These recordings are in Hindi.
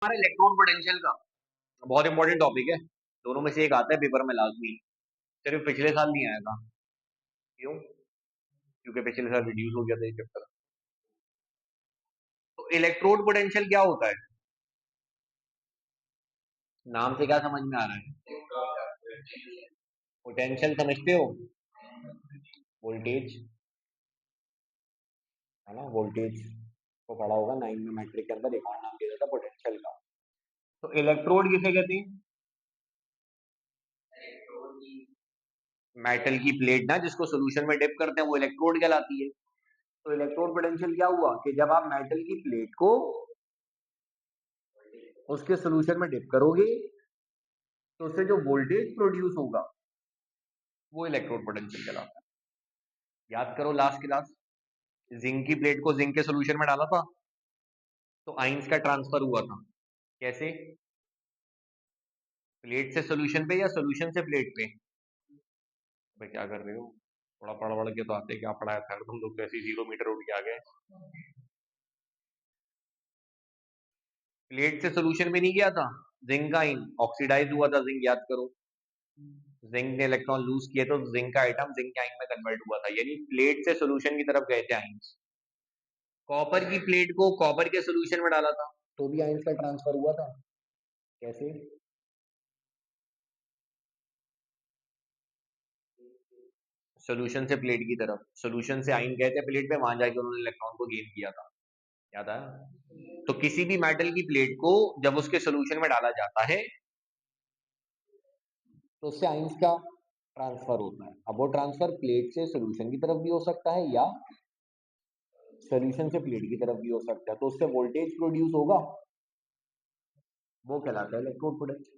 हमारा इलेक्ट्रॉन पोटेंशियल का बहुत इंपॉर्टेंट टॉपिक है। दोनों में से एक आता है पेपर में लाजमी। सिर्फ पिछले साल नहीं आया था। क्यों? क्योंकि पिछले साल रिड्यूस हो गया था ये चैप्टर। तो इलेक्ट्रोड पोटेंशियल क्या होता है? नाम से क्या समझ में आ रहा है? पोटेंशियल समझते हो? वोल्टेज, है ना? वोल्टेज को पढ़ा होगा 9 में मैट्रिक के अंदर। एक और नाम दिया जाता है पोटेंशियल का। तो इलेक्ट्रोड किसे कहते हैं? मेटल की प्लेट ना, जिसको सोल्यूशन में डिप करते हैं, वो इलेक्ट्रोड कहलाती है। तो इलेक्ट्रोड पोटेंशियल क्या हुआ कि जब आप मेटल की प्लेट को उसके सोल्यूशन में डिप करोगे तो उससे जो वोल्टेज प्रोड्यूस होगा वो इलेक्ट्रोड पोटेंशियल कहलाता है। याद करो लास्ट क्लास, जिंक की प्लेट को जिंक के सोल्यूशन में डाला था तो आइंस का ट्रांसफर हुआ था। कैसे? प्लेट से सोल्यूशन पे या सोल्यूशन से प्लेट पे? भाई क्या कर रहे हो? थोड़ा पढ़ पढ़ के तो आते, क्या पढ़ाया था तुम लोग तो ऐसे 0 मीटर उठ के आ गए। प्लेट से सोल्यूशन में नहीं गया था, जिंक का आइन ऑक्सीडाइज हुआ था। जिंक याद करो, जिंक ने इलेक्ट्रॉन लूज किए तो जिंक का आइटम जिंक के आइन में कन्वर्ट हुआ था, यानी प्लेट से सोल्यूशन की तरफ गए थे आइंस। कॉपर की प्लेट को कॉपर के सोल्यूशन में डाला था तो भी आइंस का ट्रांसफर हुआ था। कैसे? सोल्यूशन से प्लेट की तरफ, सोल्यूशन से आइन गए थे प्लेट पे, वहां जाके उन्होंने इलेक्ट्रॉन को गेन किया था। याद आया? तो किसी भी मेटल की प्लेट को जब उसके सोल्यूशन में डाला जाता है तो उससे आइंस का ट्रांसफर होता है। अब वो ट्रांसफर प्लेट से सोल्यूशन की तरफ भी हो सकता है या सोल्यूशन से प्लेट की तरफ भी हो सकता है। तो उससे वोल्टेज प्रोड्यूस होगा, वो कहलाता है इलेक्ट्रोड पोटेंशियल।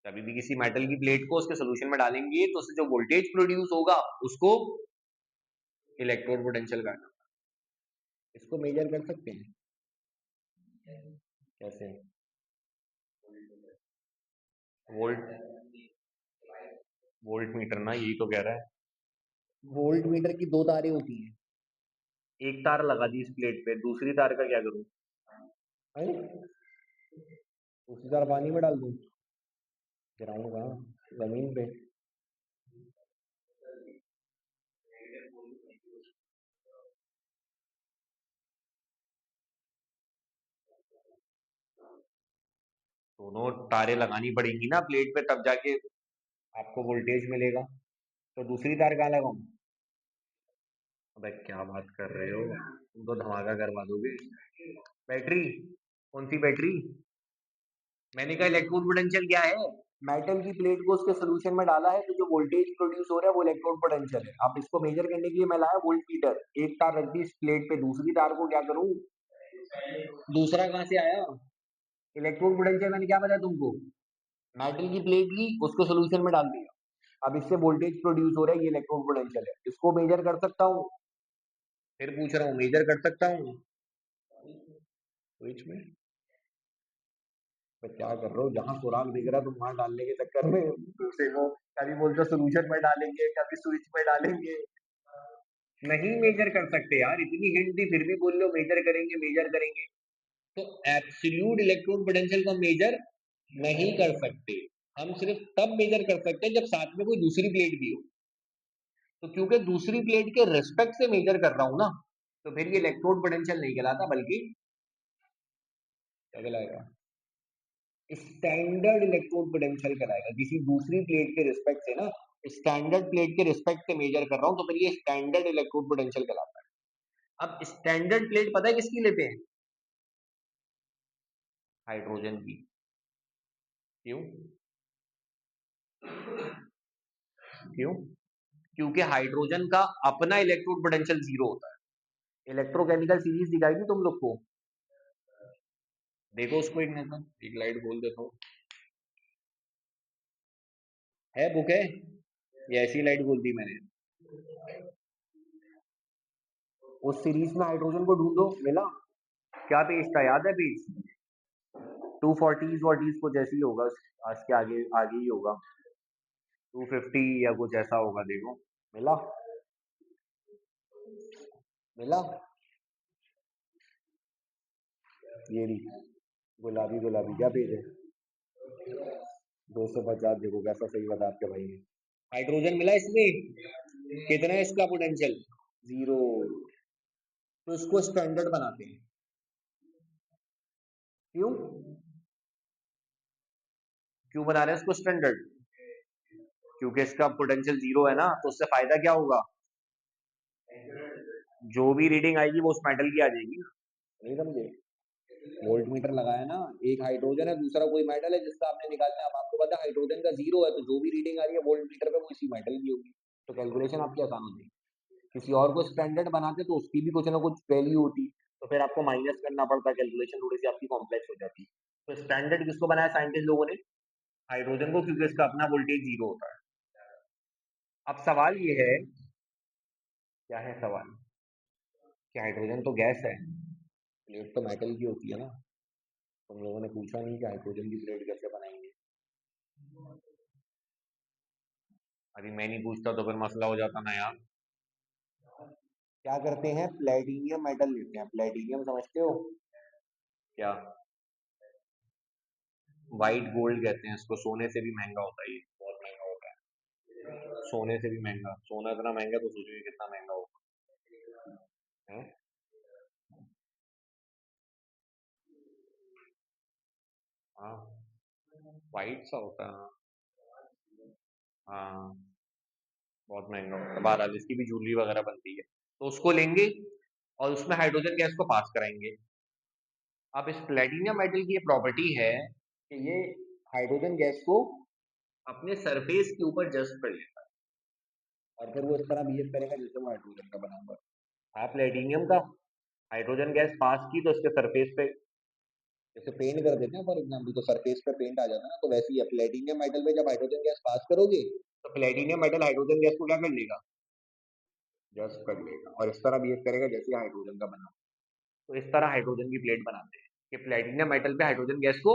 कभी भी किसी मेटल की प्लेट को उसके सोल्यूशन में डालेंगे तो उससे जो वोल्टेज प्रोड्यूस होगा उसको इलेक्ट्रोड पोटेंशियल कहना। इसको मेजर कर सकते हैं कैसे? वोल्ट, वोल्ट मीटर ना, यही तो कह रहा है। वोल्ट मीटर की दो तारें होती हैं, एक तार लगा दी इस प्लेट पे, दूसरी तार का क्या करूं? अरे दूसरी तार पानी में डाल दूं? गिराऊं कहाँ? जमीन पे। दोनों तारें लगानी पड़ेंगी ना प्लेट पे, तब जाके आपको वोल्टेज मिलेगा। तो दूसरी तार कहाँ लगाऊं? अबे क्या बात कर रहे हो, तुम तो धमाका करवा दोगे। बैटरी? कौन सी बैटरी? मैंने कहा इलेक्ट्रोड पोटेंशियल क्या है? मेटल की प्लेट को उसके सोल्यूशन में डाला है तो जो वोल्टेज प्रोड्यूस हो रहा है वो इलेक्ट्रोड पोटेंशियल है। अब इसको मेजर करने के लिए मैं लाया वोल्ट मीटर। एक तार रख दी इस प्लेट पे, दूसरी तार को क्या करूं? दूसरा कहां से आया? इलेक्ट्रोड पोटेंशियल मैंने क्या बताया तुमको? मेटल की प्लेट ली, उसको सोल्यूशन में डाल दिया, अब इससे वोल्टेज प्रोड्यूस हो रहा है, ये इलेक्ट्रोड पोटेंशियल है। इसको मेजर कर सकता हूँ? फिर पूछ रहा हूँ, मेजर कर सकता हूँ? स्विच में? तो क्या कर रहे हो, जहां सुराग दिख रहा है तुम वहां डालने के चक्कर में दूसरे को कभी बोलते सोल्यूशन में डालेंगे, कभी स्विच में डालेंगे। नहीं मेजर कर सकते यार, इतनी हिंट दी फिर भी बोल लो मेजर करेंगे मेजर करेंगे। तो एब्सोल्यूट इलेक्ट्रोड पोटेंशियल को मेजर नहीं कर सकते। हम सिर्फ तब मेजर कर सकते हैं जब साथ में कोई दूसरी प्लेट भी हो। तो क्योंकि दूसरी प्लेट के रिस्पेक्ट से मेजर कर रहा हूं ना, तो फिर ये इलेक्ट्रोड पोटेंशियल नहीं कहलाता, बल्कि क्या कहलाएगा? स्टैंडर्ड इलेक्ट्रोड पोटेंशियल कहलाएगा। किसी दूसरी प्लेट के रिस्पेक्ट से ना, स्टैंडर्ड प्लेट के रिस्पेक्ट से मेजर कर रहा हूं तो फिर ये स्टैंडर्ड इलेक्ट्रोड पोटेंशियल कहलाता है। अब स्टैंडर्ड प्लेट पता है किसकी लेते हैं? हाइड्रोजन की। क्यों? क्यों? क्योंकि हाइड्रोजन का अपना इलेक्ट्रोड पोटेंशियल 0 होता है। इलेक्ट्रोकेमिकल सीरीज दिखाई थी तुम लोग को, देखो उसको एक नजर, एक लाइट बोल देता हूँ। है बुक है? ये ऐसी लाइट बोल दी मैंने। उस सीरीज में हाइड्रोजन को ढूंढो, मिला? क्या पेज था, याद है पेज? 240 वॉटीज कुछ ऐसी ही होगा, आज के आगे आगे ही होगा, 250 या कुछ ऐसा होगा, देखो। मिला? मिला? ये भी गुलाबी गुलाबी क्या पेज है? 250 देखो कैसा सही बता आपके भाई ने। हाइड्रोजन मिला इसमें, कितना है इसका पोटेंशियल? जीरो। तो इसको स्टैंडर्ड बनाते हैं। क्यों? क्यों बना रहे हैं इसको स्टैंडर्ड? क्योंकि इसका पोटेंशियल जीरो है ना, तो उससे फायदा क्या होगा? जो भी रीडिंग आएगी वो उस मेटल की आ जाएगी ना। नहीं समझे? वोल्ट मीटर लगाया ना, एक हाइड्रोजन है दूसरा कोई मेटल है जिसका आपने निकालना है। अब आपको पता है हाइड्रोजन का जीरो है, तो जो भी रीडिंग आ रही है वोल्ट मीटर पे वो इसी मेटल की होगी। तो कैलकुलेशन आपकी आसान हो जाएगी। किसी और को स्टैंडर्ड बनाते तो उसकी भी कुछ ना कुछ वैल्यू होती, तो फिर आपको माइनस करना पड़ता, कैलकुलेशन थोड़ी सी आपकी कॉम्प्लेक्स हो जाती। तो स्टैंडर्ड किसको बनाया साइंटिस्ट लोगों ने? हाइड्रोजन को, क्योंकि इसका अपना वोल्टेज जीरो होता है। अब सवाल ये है, क्या है सवाल, कि हाइड्रोजन तो गैस है, प्लेट तो मेटल की होती है ना। तुम लोगों ने पूछा नहीं कि हाइड्रोजन की प्लेट कैसे बनाएंगे। अभी मैं नहीं पूछता तो फिर मसला हो जाता ना यार। क्या करते हैं, प्लेटिनियम मेटल लेते हैं। प्लेटिनियम समझते हो क्या? व्हाइट गोल्ड कहते हैं इसको, सोने से भी महंगा होता है ये, बहुत महंगा होता है। सोने से भी महंगा, सोना इतना महंगा तो सोचो ये कितना महंगा होगा है। हाँ, व्हाइट सा होता है। हाँ, बहुत महंगा होता है। बहरहाल इसकी भी ज्वेलरी वगैरह बनती है, तो उसको लेंगे और उसमें हाइड्रोजन गैस को पास कराएंगे। अब इस प्लेटिनियम मेटल की ये प्रॉपर्टी है कि ये हाइड्रोजन गैस को अपने सरफेस के ऊपर जस्ट कर लेता है, और फिर वो इस तरह बिहेव करेगा जैसे वो हाइड्रोजन का बना हुआ है। आप प्लेटिनियम का हाइड्रोजन गैस पास की तो इसके सरफेस पे जैसे पेंट कर देते हैं फॉर एग्जाम्पल, तो सरफेस पे पेंट आ जाता है ना, तो वैसे ही प्लेटिनियम मेटल पे जब हाइड्रोजन गैस पास करोगे तो प्लेटिनियम मेटल हाइड्रोजन गैस को क्या कर लेगा? जस्ट कर लेगा, और इस तरह बिहेव करेगा जैसे हाइड्रोजन का बना। तो इस तरह हाइड्रोजन की प्लेट बनाते हैं कि प्लेटिनियम मेटल पे हाइड्रोजन गैस को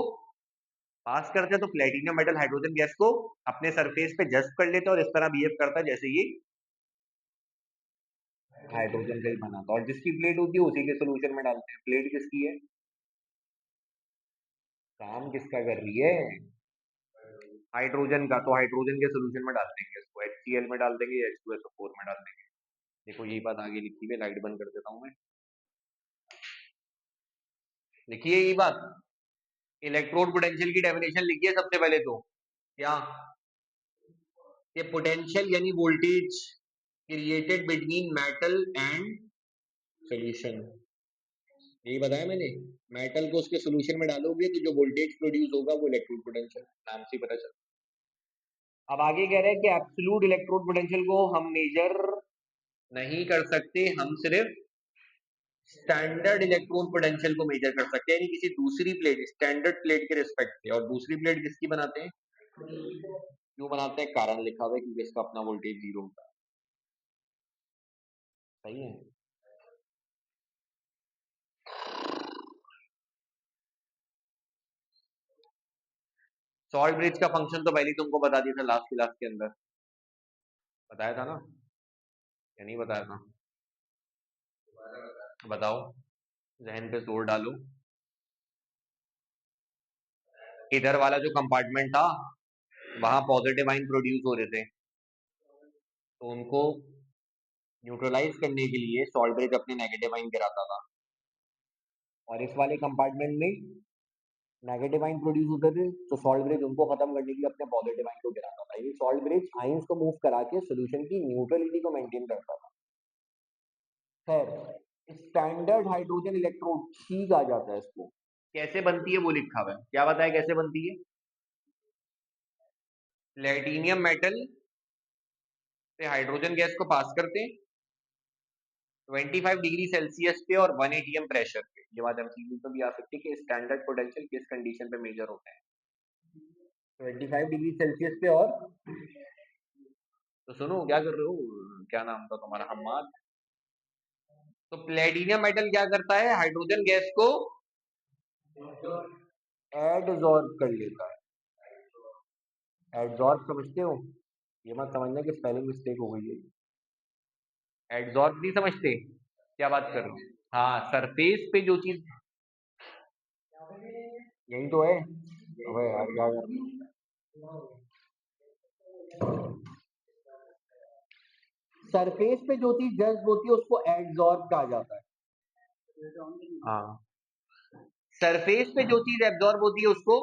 पास करते हैं, तो प्लेटिनियम मेटल हाइड्रोजन गैस को अपने सरफेस पे जस्ट कर लेते हैं और इस तरह बिहेव करता है जैसे ये हाइड्रोजन का ही बना था। और जिसकी प्लेट होती है उसी के सोल्यूशन में डालते हैं। प्लेट किसकी है? काम किसका कर रही है? हाइड्रोजन का। तो हाइड्रोजन के सोल्यूशन में डाल देंगे इसको, HCl में डाल देंगे या H2SO4 में डाल देंगे। देखो यही बात आगे लिखी है, लाइट बंद कर देता हूँ मैं। लिखिए यही बात, इलेक्ट्रोड पोटेंशियल की डेफिनेशन लिखिए सबसे पहले तो। क्या? ये पोटेंशियल यानी voltage created between metal and solution. यही बताया मैंने, मेटल को उसके सोल्यूशन में डालोगे तो जो वोल्टेज प्रोड्यूस होगा वो इलेक्ट्रोड पोटेंशियल, नाम से ही पता चलता है। अब आगे कह रहे हैं कि एब्सोल्यूट इलेक्ट्रोड पोटेंशियल को हम मेजर नहीं कर सकते, हम सिर्फ स्टैंडर्ड इलेक्ट्रोड पोटेंशियल को मेजर कर सकते हैं, यानी किसी दूसरी प्लेट, स्टैंडर्ड प्लेट के रिस्पेक्ट में। और दूसरी प्लेट किसकी बनाते हैं? क्यों बनाते हैं? कारण लिखा हुआ है, क्योंकि इसका अपना वोल्टेज जीरो होता है। सही है। सॉल्ट ब्रिज का फंक्शन तो पहले ही तुमको बता दिया था लास्ट क्लास के अंदर, बताया था ना, या नहीं बताया था? बताओ, जहन पे जोर डालो। इधर वाला जो कंपार्टमेंट था वहां पॉजिटिव आइन प्रोड्यूस हो रहे थे, तो उनको न्यूट्रलाइज करने के लिए सॉल्ट ब्रिज अपने नेगेटिव आइन गिराता था। और इस वाले कंपार्टमेंट में नेगेटिव आइन प्रोड्यूस होते थे, तो सॉल्ट ब्रिज उनको खत्म करने के लिए अपने पॉजिटिव आइन को गिराता था। ये सॉल्ट ब्रिज आइंस को मूव करा के सोल्यूशन की न्यूट्रलिटी को मेंटेन करता था। खैर, स्टैंडर्ड हाइड्रोजन इलेक्ट्रोड ठीक आ जाता है इसको। कैसे बनती है वो लिखा हुआ है, क्या बताया कैसे बनती है? प्लेटिनियम मेटल से हाइड्रोजन गैस को पास करते हैं 25 डिग्री सेल्सियस पे और 1 atm प्रेशर पे। ये बात एमसीक्यू पे भी आ सकती है कि स्टैंडर्ड पोटेंशियल किस कंडीशन पे मेजर होता है। 25 डिग्री सेल्सियस पे और, तो सुनो क्या कर रहे हो, क्या नाम था तुम्हारा, हम्माद। तो प्लेटिनियम मेटल क्या करता है, हाइड्रोजन गैस को एडजॉर्ब कर लेता है। एडजॉर्ब समझते हो? ये मत समझना कि स्पेलिंग मिस्टेक हो गई है। एडजॉर्ब नहीं समझते? क्या बात कर रहे हो? हाँ, सरफेस पे जो चीज यही तो है। अबे यार क्या कर रहे हो? सरफेस पे जो चीज जज्ब होती है उसको एडजॉर्ब कहा जाता है। हाँ, सरफेस पे जो चीज एब्जॉर्ब होती है उसको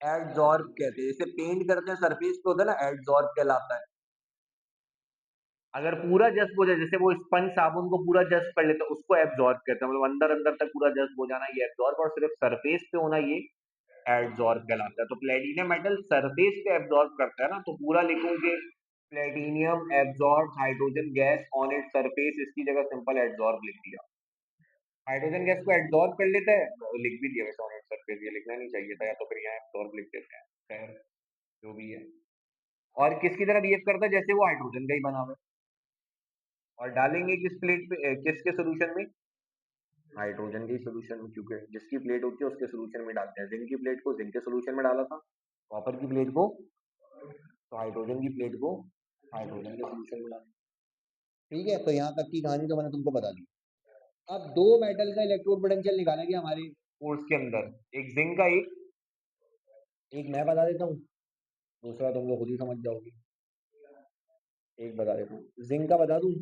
एडजॉर्ब कहते हैं। जैसे पेंट करते हैं सरफेस पे होता है ना, एडजॉर्ब कहलाता है। अगर पूरा जज्ब हो जाए, जैसे वो स्पंज साबुन को पूरा जज्ब कर लेता है, उसको एब्जॉर्ब कहते हैं। मतलब अंदर अंदर तक पूरा जज्ब हो जाना ये एब्जॉर्ब, और सिर्फ सरफेस पे होना ये एडजॉर्ब कहलाता है। तो प्लेटिनियम मेटल सरफेस पे एब्जॉर्ब करता है ना, तो पूरा लिखोगे platinum absorb hydrogen gas on it surface, इसकी जगह सिंपल एब्जॉर्ब लिख दिया। हाइड्रोजन गैस को एब्जॉर्ब कर लेता है, तो लिख भी दिया वैसे ऑन इट सरफेस, ये लिखना नहीं चाहिए था, या तो फिर यहाँ एब्जॉर्ब लिख देते हैं। खैर, जो भी है। और किसकी तरह बिहेव करता है, जैसे वो हाइड्रोजन का ही बना हुआ है। और डालेंगे किस प्लेट पे, किसके सोल्यूशन में? हाइड्रोजन के सोल्यूशन में, क्योंकि जिसकी प्लेट होती है उसके सोल्यूशन में डालते हैं। जिंक की प्लेट को जिंक के सोल्यूशन में डाला था, कॉपर की प्लेट को, तो हाइड्रोजन की प्लेट को हाइड्रोजन के सोल्यूशन में डाला। ठीक है, तो यहाँ तक की कहानी तो मैंने तुमको बता दी। अब दो मेटल का इलेक्ट्रोड पोटेंशियल निकाला गया हमारे कोर्स के अंदर, एक जिंक का, एक मैं बता देता हूँ, दूसरा तुम लोग खुद ही समझ जाओगे। एक बता देता हूँ, जिंक का बता दूं?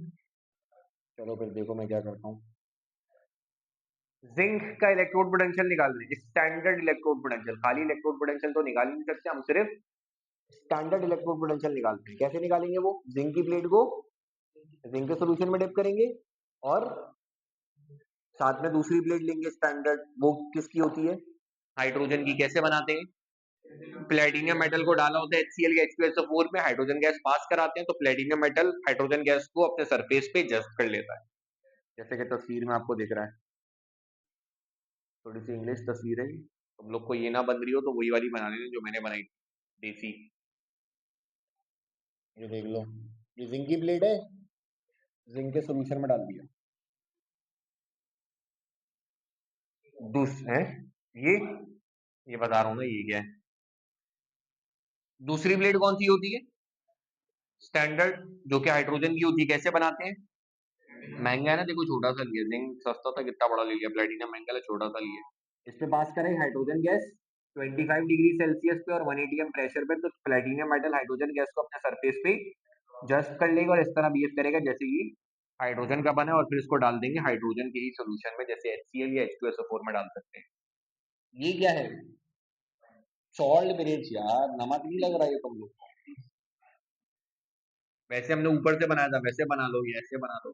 चलो फिर देखो मैं क्या करता हूँ। जिंक का इलेक्ट्रोड पोटेंशियल निकाल दें, स्टैंडर्ड इलेक्ट्रोड पोटेंशियल। खाली इलेक्ट्रोड पोटेंशियल तो निकाल ही नहीं सकते हम, सिर्फ स्टैंडर्ड इलेक्ट्रोड पोटेंशियल निकालते हैं। कैसे निकालेंगे वो? जिंक की प्लेट को जिंक के सोल्यूशन में डिप करेंगे, और साथ में दूसरी प्लेट लेंगे स्टैंडर्ड, वो किसकी होती है? हाइड्रोजन की। कैसे बनाते हैं? प्लेटिनियम मेटल को डाला होता है HCl या H2SO4 में, हाइड्रोजन गैस पास कराते हैं, तो प्लेटिनियम मेटल हाइड्रोजन गैस को अपने सरफेस पे जज्ब कर लेता है, जैसे कि तस्वीर में आपको दिख रहा है। थोड़ी सी इंग्लिश तस्वीर है, तुम लोग को ये ना बन रही हो तो वही वाली बना लेना जो मैंने बनाई थी, देसी। ये देख लो, ये जिंक की प्लेट है, जिंक के सोल्यूशन में डाल दिया। है ये बता रहा हूँ ना, ये क्या है। दूसरी प्लेट कौन सी होती है? स्टैंडर्ड, जो कि हाइड्रोजन की होती है। कैसे बनाते हैं? महंगा है ना, देखो छोटा सा लिया, जिंक सस्ता था कितना बड़ा ले लिया, प्लेटिनम महंगा है छोटा सा लिया। इस पे पास करें हाइड्रोजन गैस 25 डिग्री सेल्सियस पे और 180 टेम्परेचर पे, तो प्लेटिनियम मेटल हाइड्रोजन गैस को अपने सरफेस पे जस्ट कर लेगा, और इस तरह बिहेव करेगा जैसे कि हाइड्रोजन का बना है, और फिर इसको डाल देंगे हाइड्रोजन के ही सोल्यूशन में, जैसे HCl या H2SO4 में डाल सकते हैं। ये क्या है? सॉल्ट ब्रिज यार, नमक नहीं लग रहा है तुम लोग को। वैसे हमने ऊपर से बनाया था, वैसे बना लो या ऐसे बना लो,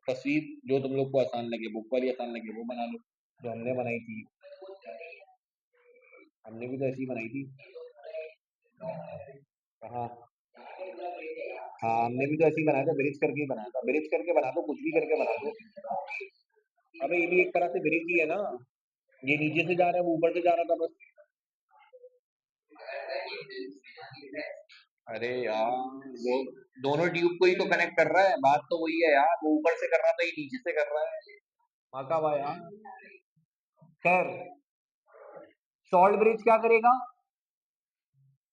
तस्वीर जो तुम लोग को आसान लगे, बुक वाली आसान लगे वो बना लो, जो हमने बनाई थी। हमने भी तो ऐसी ही बनाई थी। हाँ, हाँ, हमने भी तो ऐसे ही बनाया था, ब्रिज करके ही बनाया था। ब्रिज करके बना दो, कुछ भी करके बना दो। अबे ये भी एक तरह से ब्रिज ही है ना, ये नीचे से जा रहा है, वो ऊपर से जा रहा था बस। अरे यार, वो दोनों ट्यूब को ही तो कनेक्ट कर रहा है, बात तो वही है यार, वो ऊपर से कर रहा था, ये नीचे से कर रहा है। माका भाई यार। खैर, सॉल्ट ब्रिज क्या करेगा?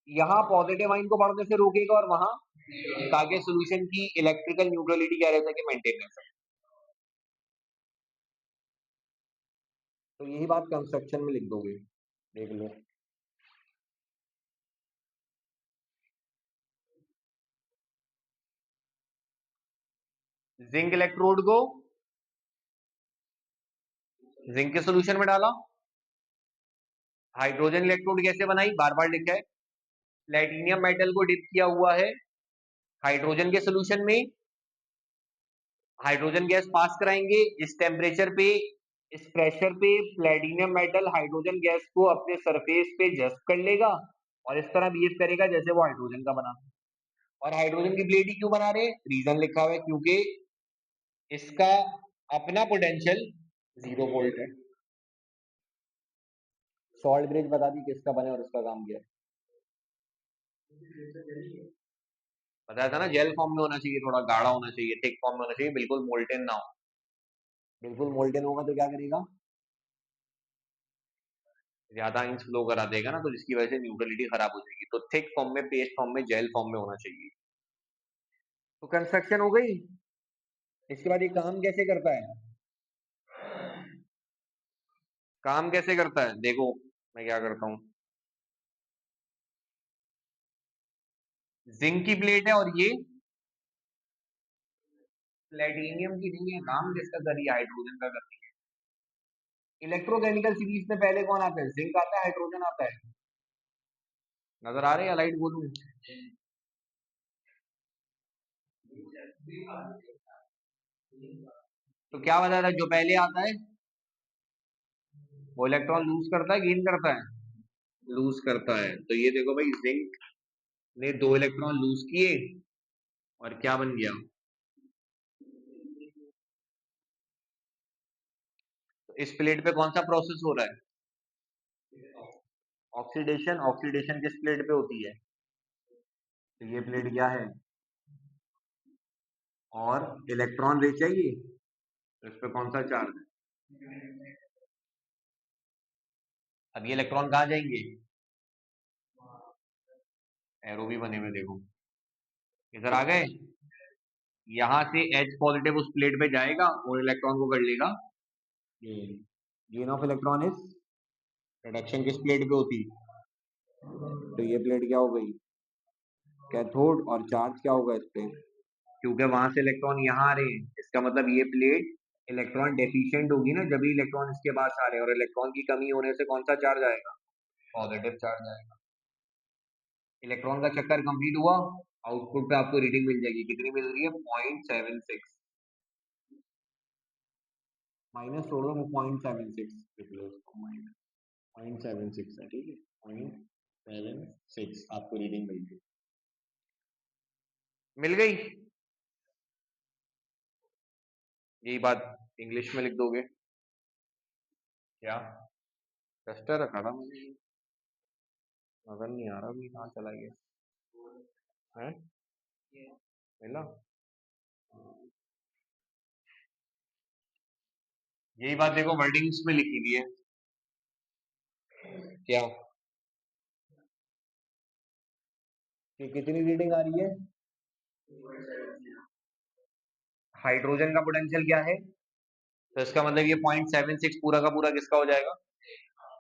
यहाँ पॉजिटिव आइन को बढ़ने से रोकेगा, और वहां ताकि सोल्यूशन की इलेक्ट्रिकल न्यूट्रलिटी क्या रहता है कि मेंटेन रह सके। तो यही बात कंस्ट्रक्शन में लिख दोगे, देख लो। जिंक इलेक्ट्रोड को जिंक के सोल्यूशन में डाला। हाइड्रोजन इलेक्ट्रोड कैसे बनाई, बार बार लिखा है। प्लेटिनियम मेटल को डिप किया हुआ है हाइड्रोजन के सोल्यूशन में, हाइड्रोजन गैस पास कराएंगे इस टेम्परेचर पे, इस प्रेशर पे, प्लेटिनियम मेटल हाइड्रोजन गैस को अपने सरफेस पे जज्ब कर लेगा, और इस तरह बिहेव करेगा जैसे वो हाइड्रोजन का बना। और हाइड्रोजन की प्लेट ही क्यों बना रहे हैं? रीजन लिखा हुआ है, क्योंकि इसका अपना पोटेंशियल 0 वोल्ट है। सॉल्ट ब्रिज बता दी किसका बने और उसका काम किया। बताया था ना, जेल फॉर्म में होना चाहिए, थोड़ा गाढ़ा होना चाहिए, थिक फॉर्म में होना चाहिए, बिल्कुल मोल्टेन ना हो। बिल्कुल मोल्टेन होगा तो क्या करेगा? ज्यादा इंच फ्लो करा देगा ना, तो जिसकी वजह से न्यूट्रलिटी खराब हो जाएगी। तो थिक फॉर्म में, पेस्ट फॉर्म में, जेल फॉर्म में होना चाहिए। तो कंस्ट्रक्शन हो गई। इसके बाद ये काम कैसे करता है? काम कैसे करता है देखो, मैं क्या करता हूँ, जिंक की प्लेट है और ये प्लेटिनियम की नहीं है, काम किसका कर रही है, हाइड्रोजन का कर रही है। इलेक्ट्रोकेमिकल सीरीज में पहले कौन आता है, जिंक आता है, हाइड्रोजन आता है। नजर आ रहे हैं, लाइट बोलूं। तो क्या बता रहा है, जो पहले आता है वो इलेक्ट्रॉन लूज करता है, गेन करता है, लूज करता है। तो ये देखो भाई, जिंक ने 2 इलेक्ट्रॉन लूज किए और क्या बन गया। तो इस प्लेट पे कौन सा प्रोसेस हो रहा है, ऑक्सीडेशन। ऑक्सीडेशन किस प्लेट पे होती है, तो ये प्लेट क्या है, और इलेक्ट्रॉन ले चाहिए, तो इस पे कौन सा चार्ज है। अब ये इलेक्ट्रॉन कहाँ जाएंगे, एरो भी बने हुए देखो, इधर आ गए। यहां से H पॉजिटिव उस प्लेट पे जाएगा और इलेक्ट्रॉन को कर लेगा gain. Gain of electron is reduction किस प्लेट पे होती, तो ये प्लेट क्या हो गई, कैथोड, और चार्ज क्या होगा इस पे, क्योंकि वहां से इलेक्ट्रॉन यहाँ आ रहे हैं, इसका मतलब ये प्लेट इलेक्ट्रॉन डेफिशिएंट होगी ना, जब भी इलेक्ट्रॉन इसके पास आ रहे हैं, और इलेक्ट्रॉन की कमी होने से कौन सा चार्ज आएगा, पॉजिटिव चार्ज आएगा। इलेक्ट्रॉन का चक्कर कंप्लीट हुआ, आउटपुट पे आपको रीडिंग मिल जाएगी, कितनी मिल रही है, 0.76। माइनस छोड़ दो, 0.76 लिख लो उसको, माइनस 0.76 है, ठीक है, 0.76 आपको रीडिंग मिल गई, मिल गई। यही बात इंग्लिश में लिख दोगे क्या, डस्टर रखा था मैंने, नजर नहीं आ रहा अभी कहाँ चला गया है, मिला। यही बात देखो वर्डिंग्स में लिखी हुई है, क्या कि कितनी रीडिंग आ रही है, हाइड्रोजन का पोटेंशियल क्या है, तो इसका मतलब ये 0.76 पूरा का पूरा किसका हो जाएगा,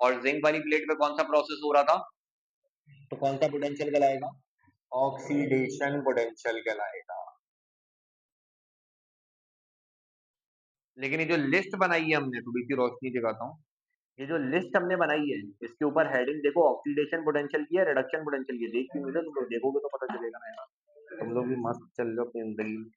और जिंक वाली प्लेट पे कौन सा प्रोसेस हो रहा था, तो कौन सा पोटेंशियल कहलाएगा, ऑक्सीडेशन पोटेंशियल कहलाएगा। लेकिन ये जो लिस्ट बनाई है हमने, थोड़ी सी रोशनी दिखाता हूँ, ये जो लिस्ट हमने बनाई है, इसके ऊपर हेडिंग देखो, ऑक्सीडेशन पोटेंशियल की है, रिडक्शन पोटेंशियल की है, देख भी मिले, तुम लोग देखोगे तो पता चलेगा ना यार, तुम लोग भी मस्त चल रहे हो अपनी जिंदगी में।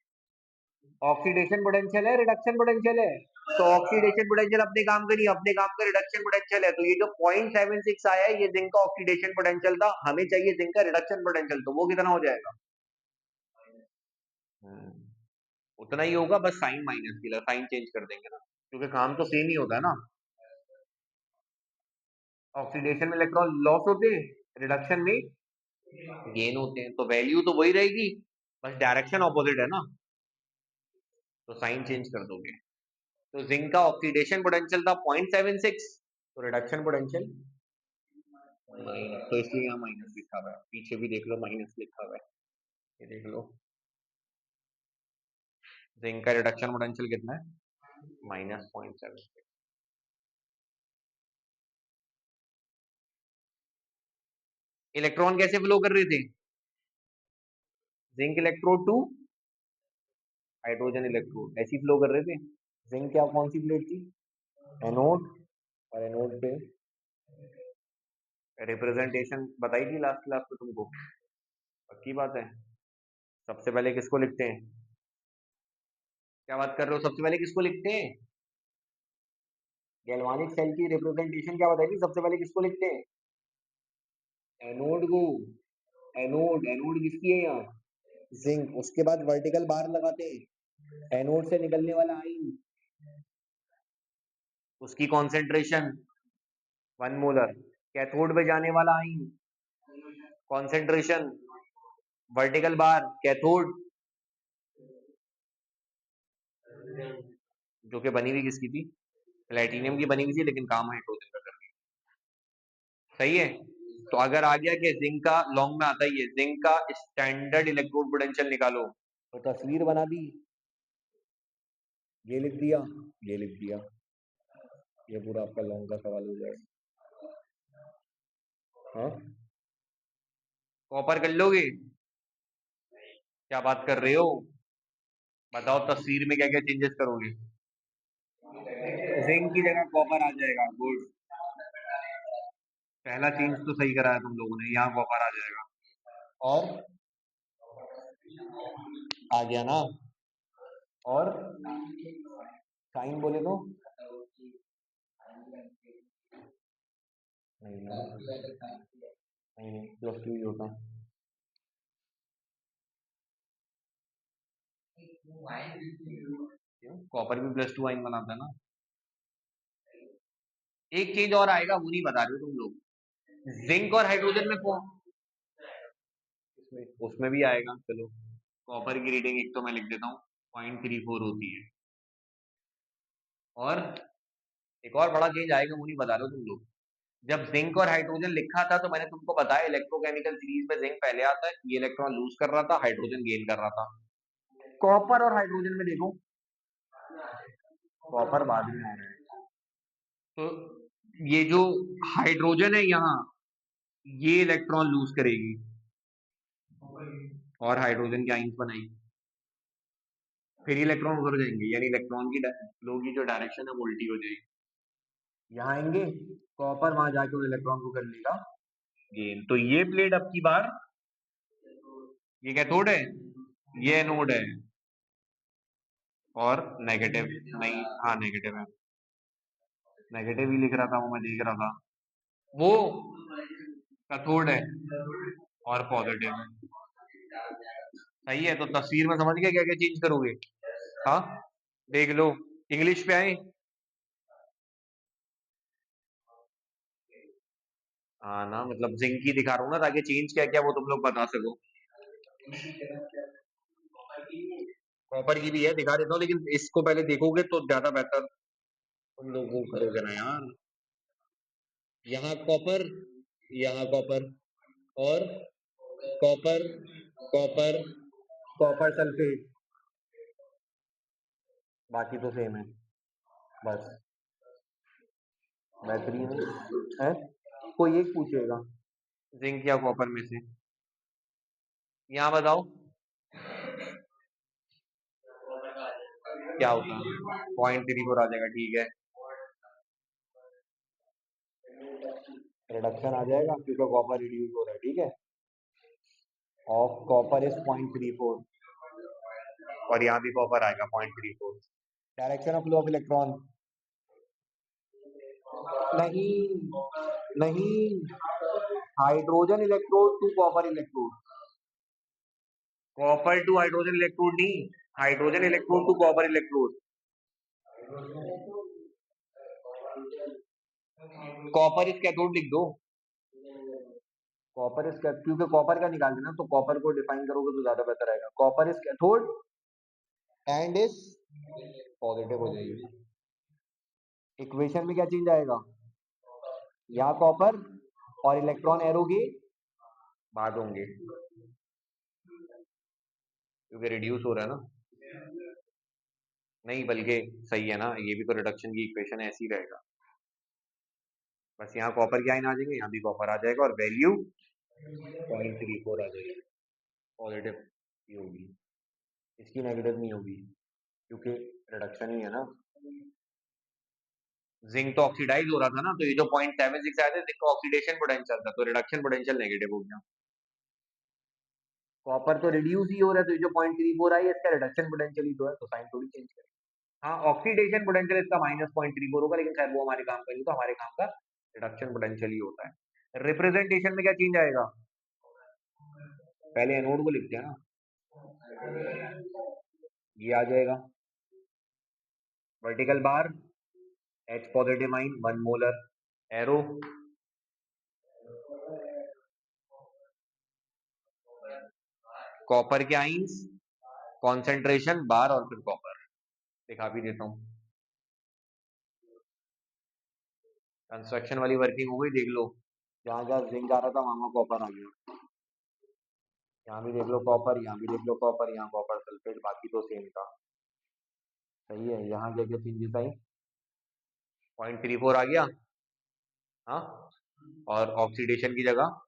ऑक्सीडेशन पोटेंशियल है, रिडक्शन पोटेंशियल है, तो ऑक्सीडेशन पोटेंशियल अपने काम का नहीं, अपने काम का रिडक्शन पोटेंशियल है। तो ये जो 0.76 आया है, ये जिंक का ऑक्सीडेशन पोटेंशियल था, हमें चाहिए जिंक का रिडक्शन पोटेंशियल, तो वो कितना हो जाएगा, उतना ही होगा, बस साइन माइनस की साइन चेंज कर देंगे ना, क्योंकि काम तो सेम ही होता है ना। ऑक्सीडेशन में इलेक्ट्रॉन लॉस होते हैं, रिडक्शन में गेन होते हैं, तो वैल्यू तो वही रहेगी, बस डायरेक्शन ऑपोजिट है ना, तो साइन चेंज कर दोगे। तो जिंक का ऑक्सीडेशन पोटेंशियल था 0.76, तो रिडक्शन पोटेंशियल माइनस, तो इसलिए यहाँ माइनस लिखा हुआ है, पीछे भी देख लो माइनस लिखा हुआ है, ये देख लो, जिंक का रिडक्शन पोटेंशियल कितना है, -0.76। इलेक्ट्रॉन कैसे फ्लो कर रहे थे, zinc electrode to hydrogen electrode, ऐसी फ्लो कर रहे थे। जिंक क्या कौन सी प्लेट थी, एनोड, और एनोड पे रिप्रेजेंटेशन बताई थी लास्ट क्लास में तुमको, पक्की बात है। सबसे पहले किसको लिखते हैं, क्या बात कर रहे हो, सबसे पहले किसको लिखते हैं, गैल्वानिक सेल की रिप्रेजेंटेशन क्या बताई थी, सबसे पहले किसको लिखते हैं, एनोड को। एनोड, एनोड किसकी है यहाँ, जिंक, उसके बाद वर्टिकल बार लगाते हैं, एनोड से निकलने वाला आयन, उसकी कॉन्सेंट्रेशन 1 मोलर, कैथोड पे जाने वाला ion, concentration vertical bar, cathode, जो कि बनी हुई किसकी थी, प्लेटिनियम की बनी हुई थी, लेकिन काम हाइड्रोजन का कर रही है, सही है। तो अगर आ गया कि जिंक का लॉन्ग में आता ही है, जिंक का स्टैंडर्ड इलेक्ट्रोड पोटेंशियल निकालो, तो तस्वीर बना दी, ये लिख दिया, ये लिख दिया, ये पूरा आपका लॉन्ग का सवाल हो जाएगा। हाँ, कॉपर कर लोगे? क्या बात कर रहे हो? बताओ तस्वीर में क्या क्या चेंजेस करोगे? जिंक की जगह कॉपर आ जाएगा। गुड। पहला चेंज तो सही कराया तुम लोगों ने, यहाँ कॉपर आ जाएगा। और आ गया ना? और साइन बोले तो नहीं ना, नहीं प्लस टू ही होता। क्यों? कॉपर भी प्लस टू आइन बनाता है ना। एक चीज और आएगा, वो नहीं बता रहे हो तुम लोग। जिंक और हाइड्रोजन में कौन, उसमें भी आएगा। चलो, कॉपर की रीडिंग एक तो मैं लिख देता हूँ, 0.34 होती है। और एक और बड़ा चेंज आएगा, वो नहीं बता रहे हो तुम लोग। जब जिंक और हाइड्रोजन लिखा था तो मैंने तुमको बताया इलेक्ट्रोकेमिकल सीरीज में जिंक पहले आता है, ये इलेक्ट्रॉन लूज कर रहा था, हाइड्रोजन गेन कर रहा था। कॉपर और हाइड्रोजन में देखो, कॉपर बाद में आ रहा है। तो ये जो हाइड्रोजन है यहाँ, ये इलेक्ट्रॉन लूज करेगी और हाइड्रोजन की आइंस बनाएगी, फिर इलेक्ट्रॉन उधर जाएंगे, यानी इलेक्ट्रॉन की फ्लो की जो डायरेक्शन है वो उल्टी हो जाएगी। यहाँ आएंगे, कॉपर वहां जाके उन इलेक्ट्रॉन को कर लेगा गेन। तो ये प्लेट अब की बार, ये कैथोड है, ये एनोड है। और नेगेटिव नहीं, हाँ नेगेटिव है, नेगेटिव ही लिख रहा था वो, मैं देख रहा था। वो कैथोड है और पॉजिटिव है। सही है। तो तस्वीर में समझ गया क्या क्या चेंज करोगे? हाँ, देख लो। इंग्लिश पे आए। हाँ ना, मतलब जिंक ही दिखा रहा हूँ ना, ताकि चेंज क्या क्या वो तुम लोग बता सको। कॉपर की भी है, दिखा देता हूँ, लेकिन इसको पहले देखोगे तो ज्यादा बेहतर तुम लोग वो करोगे ना यार। यहाँ कॉपर, यहाँ कॉपर, और कॉपर, कॉपर, कॉपर सल्फेट, बाकी तो सेम है। बस, बेहतरीन है। कोई एक पूछेगा जिंक या कॉपर में से, यहाँ बताओ क्या होता है। 0.34 आ जाएगा, ठीक है। रिडक्शन आ जाएगा क्योंकि कॉपर रिड्यूस हो रहा है, ठीक है। ऑफ कॉपर इज 0.34, और यहाँ भी कॉपर आएगा 0.34। Direction of flow of electron, नहीं, नहीं, hydrogen electrode to copper electrode, copper to hydrogen electrode नहीं, hydrogen electrode to copper electrode. Copper is cathode लिख दो। कॉपर इस कैथोड, क्योंकि कॉपर का निकाल देना, तो कॉपर को डिफाइन करोगे तो ज्यादा बेहतर आएगा। Copper is cathode and is positive हो जाएगी। इक्वेशन में क्या चेंज आएगा? यहाँ कॉपर और इलेक्ट्रॉन एरो के बाद होंगे, क्योंकि रिड्यूस हो रहा है ना। नहीं, बल्कि सही है ना, ये भी तो रिडक्शन की इक्वेशन है, ऐसी रहेगा। बस यहाँ कॉपर की आयन आ जाएंगे, यहाँ भी कॉपर आ जाएगा, और वैल्यू 0.34 आ जाएगी। पॉजिटिव ही होगी, इसकी नेगेटिव नहीं होगी, क्योंकि रिडक्शन ही है ना। जिंक तो ऑक्सीडाइज हो रहा था ना, तो ये जो 0.76 आया था, जिंक का ऑक्सीडेशन पोटेंशियल था, तो रिडक्शन पोटेंशियल नेगेटिव हो गया। कॉपर तो रिड्यूस ही हो रहा है, तो ये जो 0.34 आई है, इसका रिडक्शन पोटेंशियल ही तो है, तो साइन थोड़ी चेंज करें। हाँ, ऑक्सीडेशन पोटेंशियल इसका -0.34 होगा, लेकिन खैर वो हमारे काम का नहीं, तो हमारे काम का रिडक्शन पोटेंशियल ही होता है। रिप्रेजेंटेशन में क्या चेंज आएगा? पहले एनोड को लिखते हैं ना, ये आ जाएगा। Vertical bar, H positive ion 1 molar, arrow, copper के आइंस, कॉन्सेंट्रेशन बार, और फिर कॉपर। दिखा भी देता हूँ, कंस्ट्रक्शन वाली वर्किंग हो गई, देख लो। जहाँ जहाँ जिंक आ रहा था वहां कॉपर आ गया। यहाँ भी देख लो कॉपर, यहाँ भी देख लो कॉपर, यहाँ कॉपर सल्फेट, बाकी तो सेम था। सही है। यहाँ क्या क्या चेंजेस आई? 0.34 आ गया। हाँ, और ऑक्सीडेशन की जगह,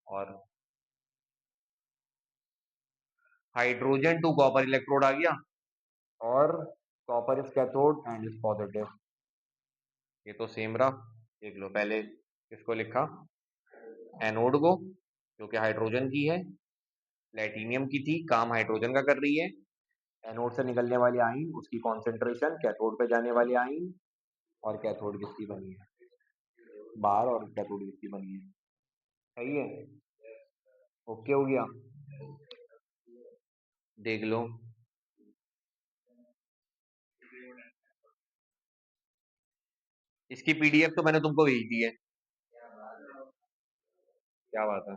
और हाइड्रोजन टू कॉपर इलेक्ट्रोड आ गया, और copper is cathode and is positive. ये तो सेम रहा। देख लो, पहले किसको लिखा, एनोड को, जो कि हाइड्रोजन की है, प्लेटिनियम की थी, काम हाइड्रोजन का कर रही है। एनोड से निकलने वाली आयन, उसकी कॉन्सेंट्रेशन, कैथोड पे जाने वाली आयन, और कैथोड किसकी बनी है बाहर, और कैथोड किसकी बनी है। सही है, ओके हो गया। देख लो, इसकी पीडीएफ तो मैंने तुमको भेज दी है। क्या बात है,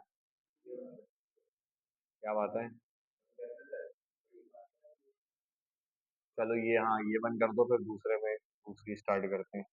क्या बात है। चलो ये, हाँ ये बंद कर दो, फिर दूसरे में दूसरी स्टार्ट करते हैं।